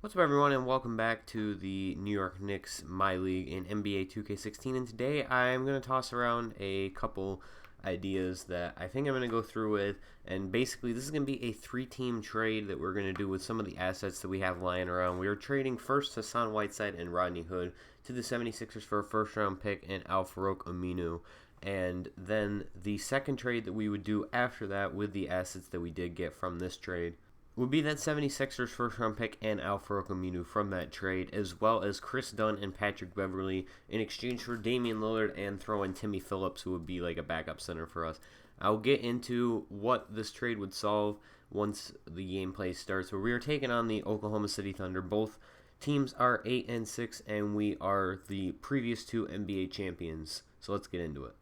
What's up, everyone, and welcome back to the New York Knicks MyLeague in NBA 2K16. And today I'm going to toss around a couple ideas that I think I'm going to go through with. And basically, this is going to be a three-team trade that we're going to do with some of the assets that we have lying around. We are trading first Hassan Whiteside and Rodney Hood to the 76ers for a first-round pick and Al-Farouq Aminu. And then the second trade that we would do after that with the assets that we did get from this trade would be that 76ers first-round pick and Al-Farouq Aminu from that trade, as well as Chris Dunn and Patrick Beverley in exchange for Damian Lillard, and throw in Timmy Phillips, who would be like a backup center for us. I'll get into what this trade would solve once the gameplay starts, where we are taking on the Oklahoma City Thunder. Both teams are 8-6, and we are the previous two NBA champions. So let's get into it.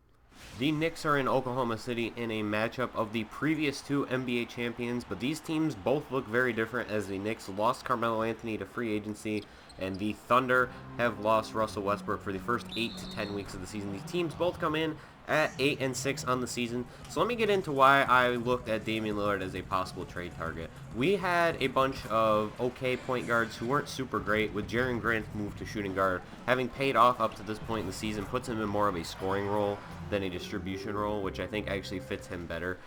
The Knicks are in Oklahoma City in a matchup of the previous two NBA champions, but these teams both look very different, as the Knicks lost Carmelo Anthony to free agency, and the Thunder have lost Russell Westbrook for the first 8 to 10 weeks of the season. These teams both come in at 8-6 on the season. So let me get into why I looked at Damian Lillard as a possible trade target. We had a bunch of okay point guards who weren't super great, with Jaren Grant's move to shooting guard having paid off up to this point in the season, puts him in more of a scoring role than a distribution role, which I think actually fits him better.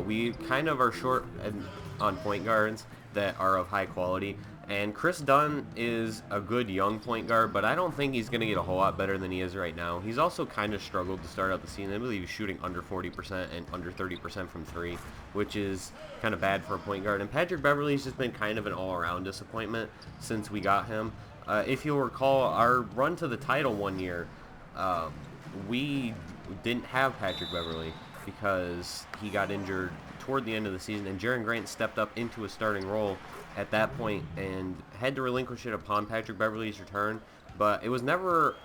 We kind of are short on point guards that are of high quality, and Chris Dunn is a good young point guard, but I don't think he's going to get a whole lot better than he is right now. He's also kind of struggled to start out the season. I believe he's shooting under 40% and under 30% from three, which is kind of bad for a point guard. And Patrick Beverley's just been kind of an all-around disappointment since we got him. If you'll recall, our run to the title one year, we didn't have Patrick Beverley because he got injured toward the end of the season, and Jaren Grant stepped up into a starting role at that point and had to relinquish it upon Patrick Beverley's return. But I was never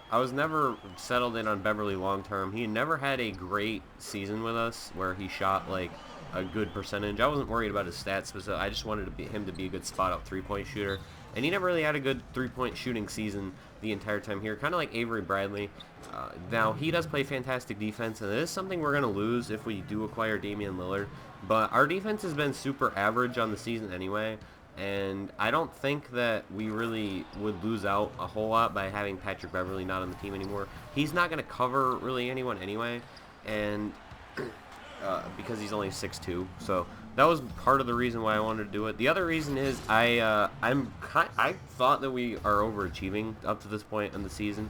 settled in on Beverley long term. He never had a great season with us where he shot like a good percentage. I wasn't worried about his stats, but I just wanted him to be a good spot up three-point shooter. And he never really had a good three-point shooting season the entire time here, kind of like Avery Bradley. Now, he does play fantastic defense, and it is something we're going to lose if we do acquire Damian Lillard. But our defense has been super average on the season anyway, and I don't think that we really would lose out a whole lot by having Patrick Beverley not on the team anymore. He's not going to cover really anyone anyway, and because he's only 6'2", so that was part of the reason why I wanted to do it. The other reason is I thought that we are overachieving up to this point in the season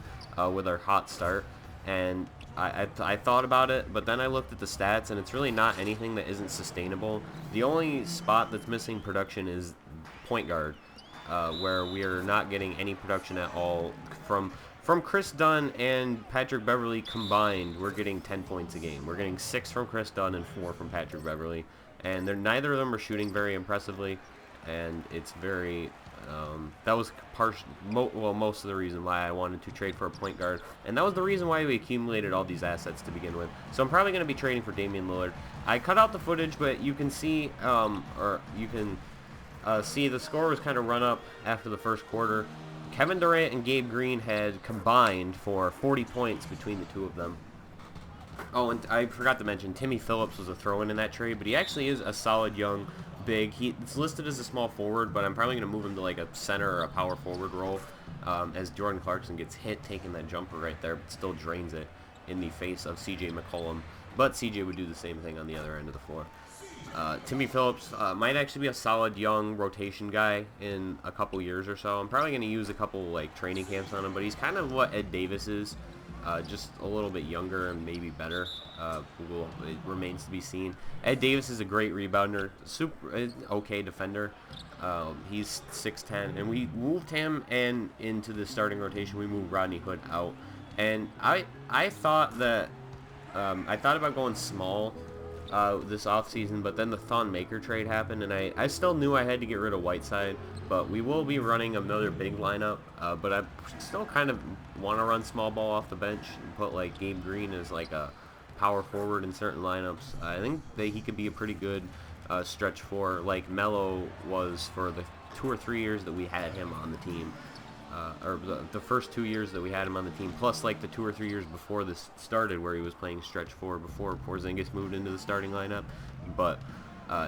with our hot start, and I thought about it, but then I looked at the stats, and it's really not anything that isn't sustainable. The only spot that's missing production is point guard, where we are not getting any production at all from Chris Dunn and Patrick Beverley combined. We're getting 10 points a game. We're getting 6 from Chris Dunn and 4 from Patrick Beverley, and neither of them are shooting very impressively, and it's very that was most of the reason why I wanted to trade for a point guard, and that was the reason why we accumulated all these assets to begin with. So I'm probably going to be trading for Damian Lillard. I cut out the footage, but you can see, see the score was kind of run up after the first quarter. Kevin Durant and Gabe Green had combined for 40 points between the two of them. Oh, and I forgot to mention, Timmy Phillips was a throw-in that trade, but he actually is a solid young big. It's listed as a small forward, but I'm probably going to move him to like a center or a power forward role, as Jordan Clarkson gets hit taking that jumper right there, but still drains it in the face of C.J. McCollum. But C.J. would do the same thing on the other end of the floor. Timmy Phillips might actually be a solid young rotation guy in a couple years or so. I'm probably going to use a couple like training camps on him, but he's kind of what Ed Davis is, just a little bit younger and maybe better. It remains to be seen. Ed Davis is a great rebounder, super okay defender. He's 6'10", and we moved him and into the starting rotation. We moved Rodney Hood out, and I thought that I thought about going small this offseason, but then the Thon Maker trade happened, and I still knew I had to get rid of Whiteside, but we will be running another big lineup, but I still kind of want to run small ball off the bench and put like Gabe Green as like a power forward in certain lineups. I think that he could be a pretty good stretch four, like Melo was for the 2 or 3 years that we had him on the team. Or the first 2 years that we had him on the team, plus like the 2 or 3 years before this started where he was playing stretch four before Porzingis moved into the starting lineup. But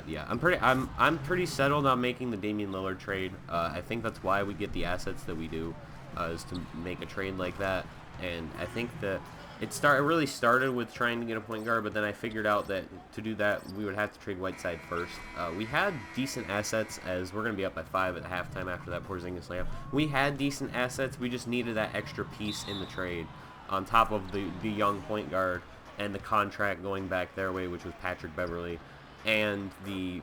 Yeah, I'm pretty settled on making the Damian Lillard trade. I think that's why we get the assets that we do, is to make a trade like that. And I think that it really started with trying to get a point guard, but then I figured out that to do that we would have to trade Whiteside first. We had decent assets, as we're going to be up by 5 at halftime after that Porzingis layup. We had decent assets. We just needed that extra piece in the trade on top of the young point guard and the contract going back their way, which was Patrick Beverley, and the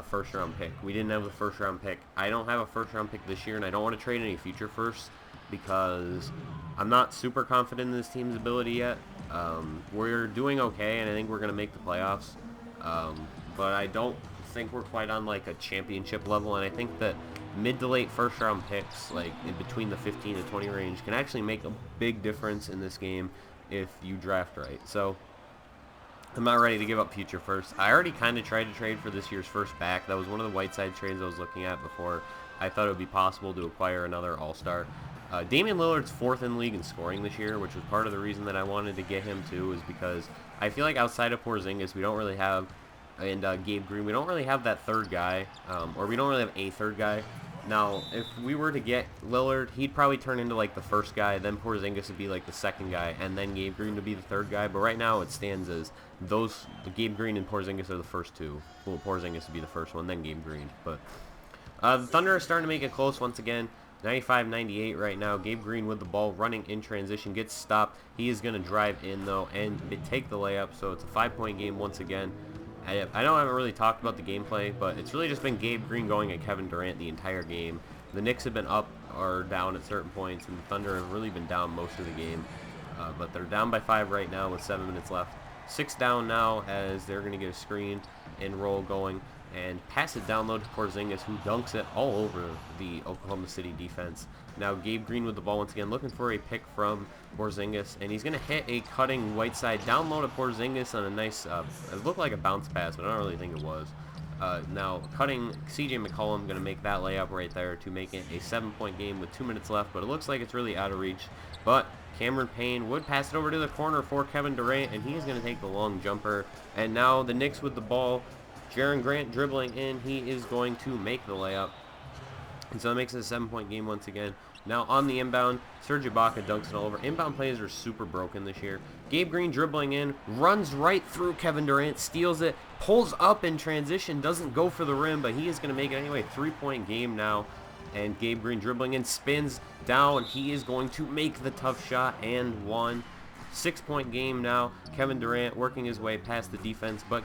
first-round pick. We didn't have the first-round pick. I don't have a first-round pick this year, and I don't want to trade any future firsts because I'm not super confident in this team's ability yet. We're doing okay, and I think we're going to make the playoffs, but I don't think we're quite on like a championship level, and I think that mid to late first-round picks, like in between the 15 to 20 range, can actually make a big difference in this game if you draft right. So I'm not ready to give up future first. I already kind of tried to trade for this year's first back. That was one of the Whiteside trades I was looking at before I thought it would be possible to acquire another all-star. Damian Lillard's 4th in league in scoring this year, which was part of the reason that I wanted to get him too, is because I feel like outside of Porzingis, we don't really have, and Gabe Green, we don't really have that third guy, or we don't really have a third guy. Now, if we were to get Lillard, he'd probably turn into like the first guy, then Porzingis would be like the second guy, and then Gabe Green would be the third guy. But right now it stands as Gabe Green and Porzingis are the first two. Well, Porzingis would be the first one, then Gabe Green. But the Thunder are starting to make it close once again. 95-98 right now. Gabe Green with the ball running in transition, gets stopped. He is going to drive in though and take the layup, so it's a 5-point game once again. I know I haven't really talked about the gameplay, but it's really just been Gabe Green going at Kevin Durant the entire game. The Knicks have been up or down at certain points, and the Thunder have really been down most of the game. But they're down by 5 right now with 7 minutes left. 6 down now as they're going to get a screen and roll going and pass it down low to Porzingis, who dunks it all over the Oklahoma City defense. Now Gabe Green with the ball once again, looking for a pick from Porzingis, and he's going to hit a cutting Whiteside down low to Porzingis on a nice, it looked like a bounce pass, but I don't really think it was. Now cutting CJ McCollum, going to make that layup right there to make it a 7-point game with 2 minutes left, but it looks like it's really out of reach. But Cameron Payne would pass it over to the corner for Kevin Durant, and he's going to take the long jumper. And now the Knicks with the ball. Jaren Grant dribbling in. He is going to make the layup. And so that makes it a 7-point game once again. Now on the inbound, Serge Ibaka dunks it all over. Inbound plays are super broken this year. Gabe Green dribbling in, runs right through Kevin Durant, steals it, pulls up in transition, doesn't go for the rim, but he is going to make it anyway. 3-point game now. And Gabe Green dribbling in, spins down. He is going to make the tough shot and one. 6-point game now. Kevin Durant working his way past the defense, but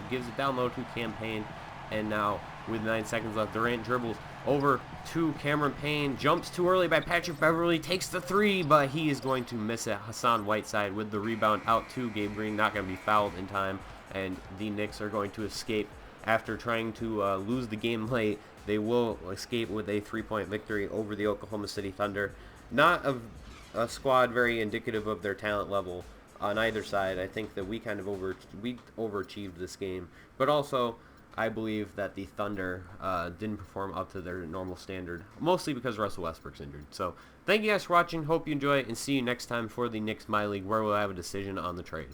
gives it down low to Cam Payne. And now with 9 seconds left, Durant dribbles over to Cameron Payne. Jumps too early by Patrick Beverley. Takes the 3, but he is going to miss it. Hassan Whiteside with the rebound out to Gabe Green. Not going to be fouled in time. And the Knicks are going to escape after trying to lose the game late. They will escape with a 3-point victory over the Oklahoma City Thunder. Not a squad very indicative of their talent level on either side. I think that we kind of overachieved this game, but also I believe that the Thunder didn't perform up to their normal standard, mostly because Russell Westbrook's injured. So thank you guys for watching. Hope you enjoy it, and see you next time for the Knicks MyLeague, where we'll have a decision on the trade.